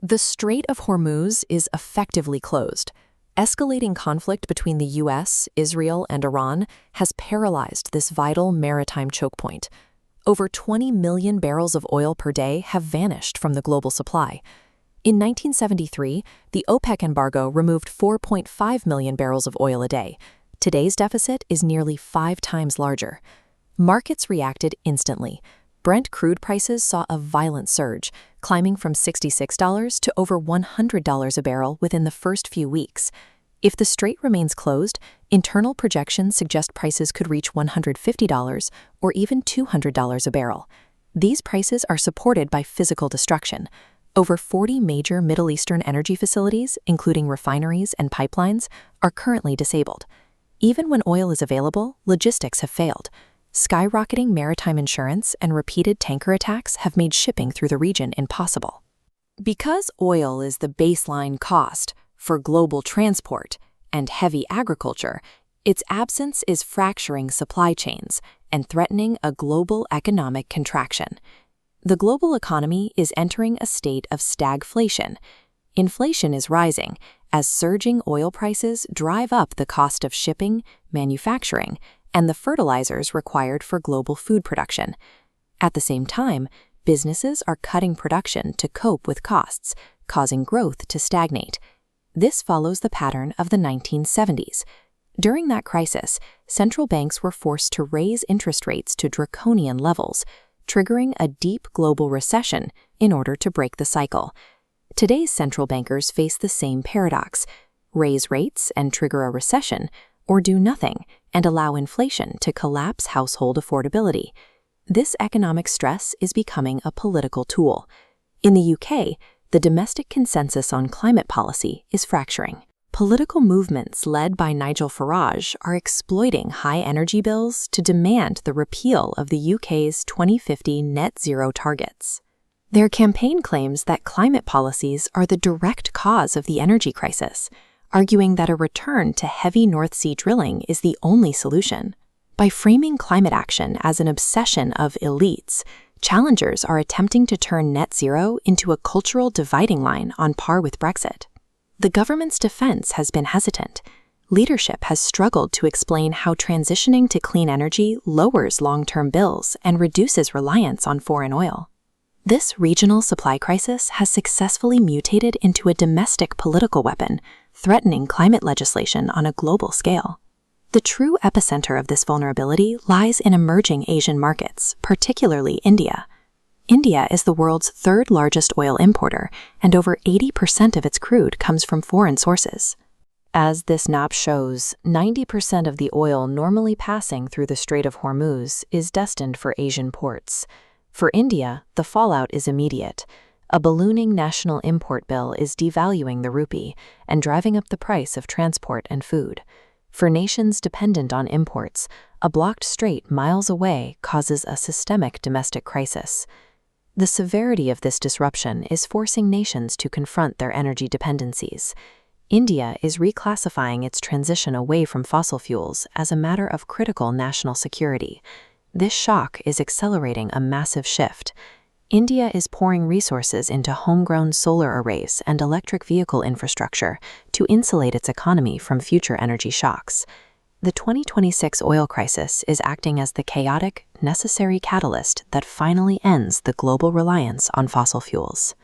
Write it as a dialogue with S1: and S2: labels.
S1: The Strait of Hormuz is effectively closed. Escalating conflict between the US, Israel, and Iran has paralyzed this vital maritime choke point. Over 20 million barrels of oil per day have vanished from the global supply. In 1973, the OPEC embargo removed 4.5 million barrels of oil a day. Today's deficit is nearly 5 times larger. Markets reacted instantly. Brent crude prices saw a violent surge, climbing from $66 to over $100 a barrel within the first few weeks. If the strait remains closed, internal projections suggest prices could reach $150 or even $200 a barrel. These prices are supported by physical destruction. Over 40 major Middle Eastern energy facilities, including refineries and pipelines, are currently disabled. Even when oil is available, logistics have failed. Skyrocketing maritime insurance and repeated tanker attacks have made shipping through the region impossible. Because oil is the baseline cost for global transport and heavy agriculture, its absence is fracturing supply chains and threatening a global economic contraction. The global economy is entering a state of stagflation. Inflation is rising as surging oil prices drive up the cost of shipping, manufacturing, and the fertilizers required for global food production. At the same time, businesses are cutting production to cope with costs, causing growth to stagnate. This follows the pattern of the 1970s. During that crisis, central banks were forced to raise interest rates to draconian levels, triggering a deep global recession in order to break the cycle. Today's central bankers face the same paradox: raise rates and trigger a recession, or do nothing and allow inflation to collapse household affordability. This economic stress is becoming a political tool. In the UK, the domestic consensus on climate policy is fracturing. Political movements led by Nigel Farage are exploiting high energy bills to demand the repeal of the UK's 2050 net zero targets. Their campaign claims that climate policies are the direct cause of the energy crisis, arguing that a return to heavy North Sea drilling is the only solution. By framing climate action as an obsession of elites, challengers are attempting to turn net zero into a cultural dividing line on par with Brexit. The government's defense has been hesitant. Leadership has struggled to explain how transitioning to clean energy lowers long-term bills and reduces reliance on foreign oil. This regional supply crisis has successfully mutated into a domestic political weapon, threatening climate legislation on a global scale. The true epicenter of this vulnerability lies in emerging Asian markets, particularly India. India is the world's third largest oil importer, and over 80% of its crude comes from foreign sources. As this map shows, 90% of the oil normally passing through the Strait of Hormuz is destined for Asian ports. For India, the fallout is immediate. A ballooning national import bill is devaluing the rupee and driving up the price of transport and food. For nations dependent on imports, a blocked strait miles away causes a systemic domestic crisis. The severity of this disruption is forcing nations to confront their energy dependencies. India is reclassifying its transition away from fossil fuels as a matter of critical national security. This shock is accelerating a massive shift. India is pouring resources into homegrown solar arrays and electric vehicle infrastructure to insulate its economy from future energy shocks. The 2026 oil crisis is acting as the chaotic, necessary catalyst that finally ends the global reliance on fossil fuels.